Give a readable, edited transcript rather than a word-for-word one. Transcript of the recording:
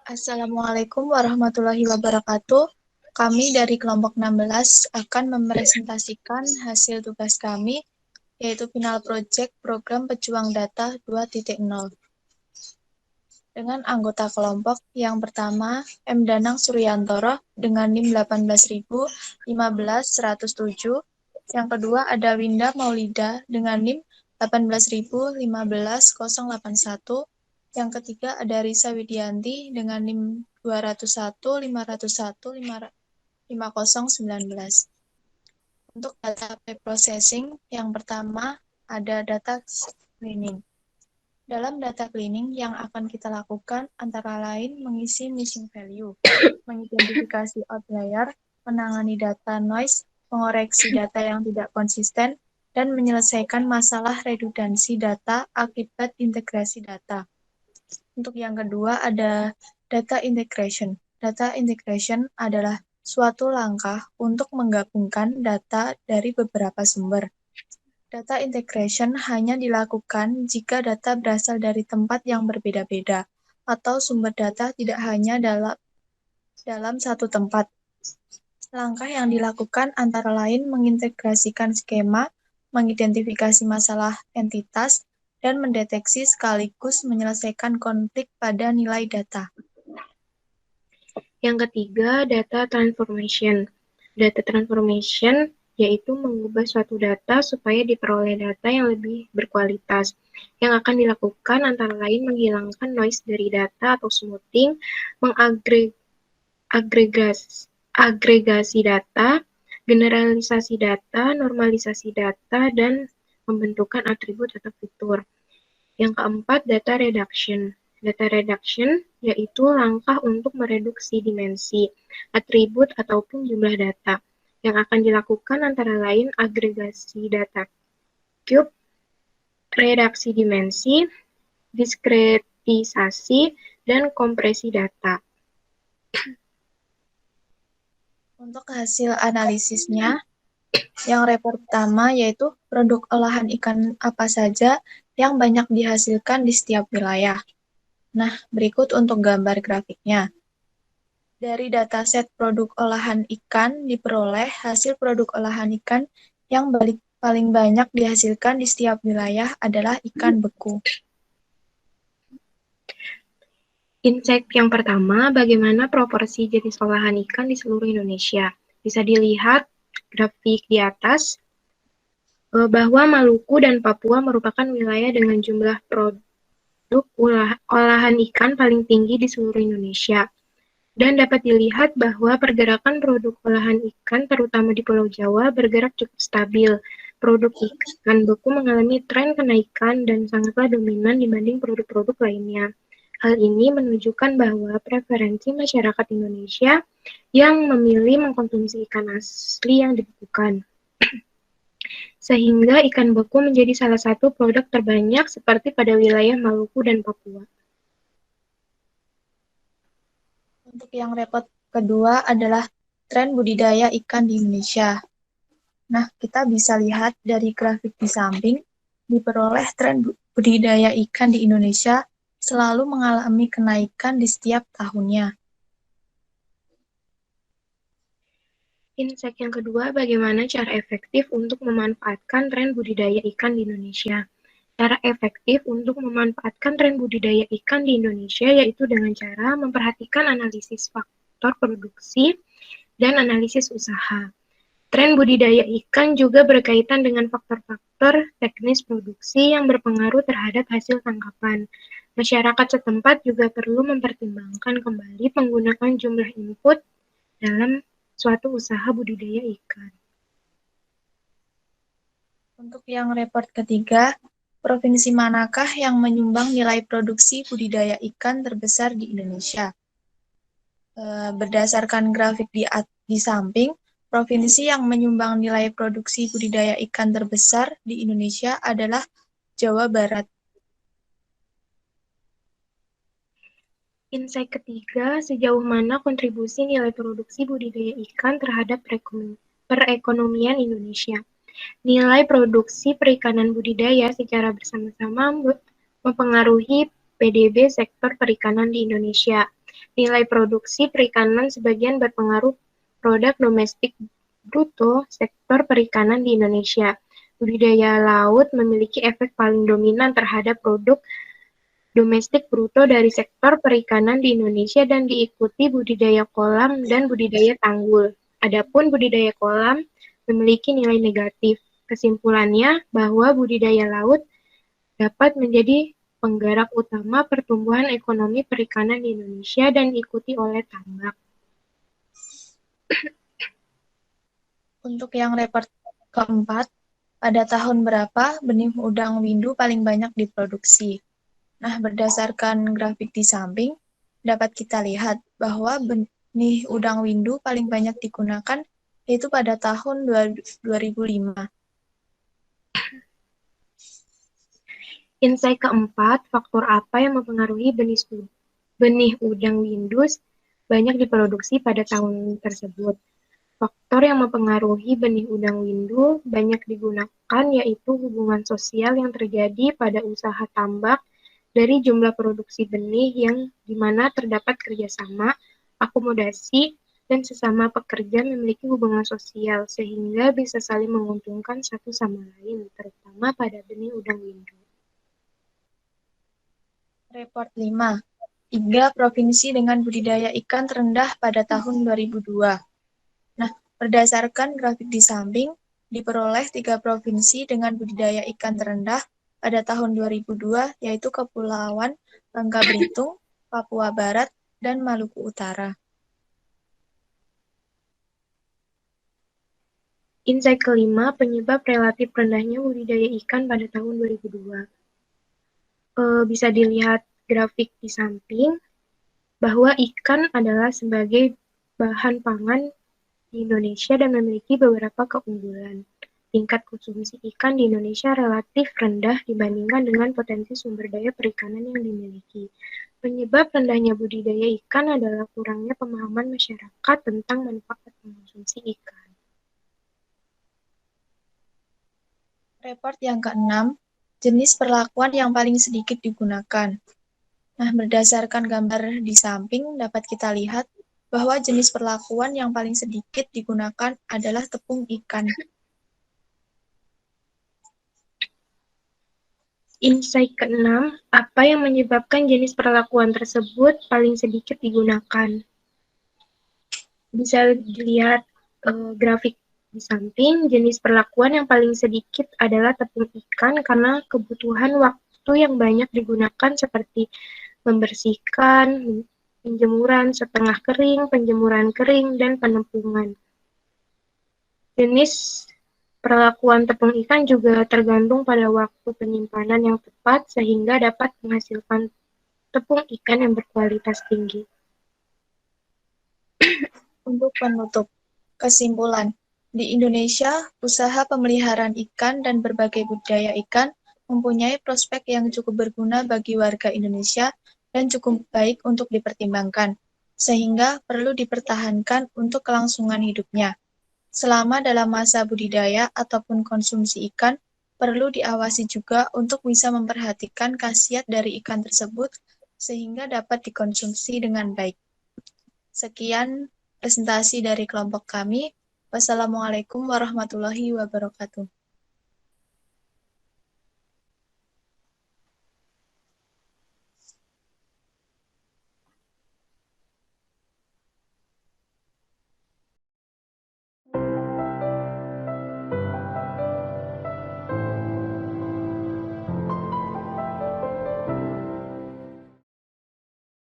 Assalamualaikum warahmatullahi wabarakatuh. Kami dari kelompok 16 akan mempresentasikan hasil tugas kami, yaitu final project program Pejuang Data 2.0. Dengan anggota kelompok yang pertama, M. Danang Suryantoro dengan NIM 18015-107. Yang kedua ada Winda Maulida dengan NIM 18015-081. Yang ketiga ada Risa Widianti dengan NIM 201-501-5019. Untuk data preprocessing, yang pertama ada data cleaning. Dalam data cleaning yang akan kita lakukan antara lain mengisi missing value, mengidentifikasi outlier, menangani data noise, mengoreksi data yang tidak konsisten, dan menyelesaikan masalah redundansi data akibat integrasi data. Untuk yang kedua ada data integration. Data integration adalah suatu langkah untuk menggabungkan data dari beberapa sumber. Data integration hanya dilakukan jika data berasal dari tempat yang berbeda-beda, atau sumber data tidak hanya dalam satu tempat. Langkah yang dilakukan antara lain mengintegrasikan skema, mengidentifikasi masalah entitas, dan mendeteksi sekaligus menyelesaikan konflik pada nilai data. Yang ketiga, data transformation. Data transformation yaitu mengubah suatu data supaya diperoleh data yang lebih berkualitas. Yang akan dilakukan antara lain menghilangkan noise dari data atau smoothing, agregasi data, generalisasi data, normalisasi data, dan pembentukan atribut atau fitur. Yang keempat, data reduction. Data reduction yaitu langkah untuk mereduksi dimensi, atribut, ataupun jumlah data. Yang akan dilakukan antara lain agregasi data cube, redaksi dimensi, diskretisasi, dan kompresi data. Untuk hasil analisisnya, yang report pertama yaitu produk olahan ikan apa saja yang banyak dihasilkan di setiap wilayah. Nah, berikut untuk gambar grafiknya. Dari dataset produk olahan ikan diperoleh hasil produk olahan ikan yang paling banyak dihasilkan di setiap wilayah adalah ikan beku. Insight yang pertama, bagaimana proporsi jenis olahan ikan di seluruh Indonesia. Bisa dilihat grafik di atas bahwa Maluku dan Papua merupakan wilayah dengan jumlah produk olahan ikan paling tinggi di seluruh Indonesia. Dan dapat dilihat bahwa pergerakan produk olahan ikan, terutama di Pulau Jawa, bergerak cukup stabil. Produk ikan beku mengalami tren kenaikan dan sangatlah dominan dibanding produk-produk lainnya. Hal ini menunjukkan bahwa preferensi masyarakat Indonesia yang memilih mengkonsumsi ikan asli yang dibekukan. Sehingga ikan beku menjadi salah satu produk terbanyak seperti pada wilayah Maluku dan Papua. Untuk yang report kedua adalah tren budidaya ikan di Indonesia. Nah, kita bisa lihat dari grafik di samping, diperoleh tren budidaya ikan di Indonesia selalu mengalami kenaikan di setiap tahunnya. Insight yang kedua, bagaimana cara efektif untuk memanfaatkan tren budidaya ikan di Indonesia. Cara efektif untuk memanfaatkan tren budidaya ikan di Indonesia yaitu dengan cara memperhatikan analisis faktor produksi dan analisis usaha. Tren budidaya ikan juga berkaitan dengan faktor-faktor teknis produksi yang berpengaruh terhadap hasil tangkapan. Masyarakat setempat juga perlu mempertimbangkan kembali penggunaan jumlah input dalam suatu usaha budidaya ikan. Untuk yang report ketiga, provinsi manakah yang menyumbang nilai produksi budidaya ikan terbesar di Indonesia? Berdasarkan grafik di samping, provinsi yang menyumbang nilai produksi budidaya ikan terbesar di Indonesia adalah Jawa Barat. Insight ketiga, sejauh mana kontribusi nilai produksi budidaya ikan terhadap perekonomian Indonesia. Nilai produksi perikanan budidaya secara bersama-sama mempengaruhi PDB sektor perikanan di Indonesia. Nilai produksi perikanan sebagian berpengaruh produk domestik bruto sektor perikanan di Indonesia. Budidaya laut memiliki efek paling dominan terhadap produk domestik bruto dari sektor perikanan di Indonesia dan diikuti budidaya kolam dan budidaya tanggul. Adapun budidaya kolam memiliki nilai negatif. Kesimpulannya bahwa budidaya laut dapat menjadi penggerak utama pertumbuhan ekonomi perikanan di Indonesia dan diikuti oleh tambak. Untuk yang report keempat, pada tahun berapa benih udang windu paling banyak diproduksi? Nah, berdasarkan grafik di samping, dapat kita lihat bahwa benih udang windu paling banyak digunakan yaitu pada tahun 2005. Insight keempat, faktor apa yang mempengaruhi benih udang Windows banyak diproduksi pada tahun tersebut? Faktor yang mempengaruhi benih udang windu banyak digunakan yaitu hubungan sosial yang terjadi pada usaha tambak dari jumlah produksi benih yang dimana terdapat kerjasama, akomodasi, dan sesama pekerja memiliki hubungan sosial sehingga bisa saling menguntungkan satu sama lain, terutama pada benih udang windu. Report 5. 3 provinsi dengan budidaya ikan terendah pada tahun 2002. Nah, berdasarkan grafik di samping, diperoleh 3 provinsi dengan budidaya ikan terendah pada tahun 2002, yaitu Kepulauan Bangka Belitung, Papua Barat, dan Maluku Utara. Insight kelima, penyebab relatif rendahnya budidaya ikan pada tahun 2002. Bisa dilihat grafik di samping bahwa ikan adalah sebagai bahan pangan di Indonesia dan memiliki beberapa keunggulan. Tingkat konsumsi ikan di Indonesia relatif rendah dibandingkan dengan potensi sumber daya perikanan yang dimiliki. Penyebab rendahnya budidaya ikan adalah kurangnya pemahaman masyarakat tentang manfaat mengonsumsi ikan. Report yang keenam, jenis perlakuan yang paling sedikit digunakan. Nah, berdasarkan gambar di samping dapat kita lihat bahwa jenis perlakuan yang paling sedikit digunakan adalah tepung ikan. Insight keenam, apa yang menyebabkan jenis perlakuan tersebut paling sedikit digunakan? Bisa dilihat grafik di samping, jenis perlakuan yang paling sedikit adalah tepung ikan karena kebutuhan waktu yang banyak digunakan seperti membersihkan, penjemuran setengah kering, penjemuran kering, dan penepungan. Jenis perlakuan tepung ikan juga tergantung pada waktu penyimpanan yang tepat sehingga dapat menghasilkan tepung ikan yang berkualitas tinggi. Untuk penutup, kesimpulan, di Indonesia, usaha pemeliharaan ikan dan berbagai budidaya ikan mempunyai prospek yang cukup berguna bagi warga Indonesia dan cukup baik untuk dipertimbangkan, sehingga perlu dipertahankan untuk kelangsungan hidupnya. Selama dalam masa budidaya ataupun konsumsi ikan, perlu diawasi juga untuk bisa memperhatikan khasiat dari ikan tersebut sehingga dapat dikonsumsi dengan baik. Sekian presentasi dari kelompok kami. Wassalamualaikum warahmatullahi wabarakatuh.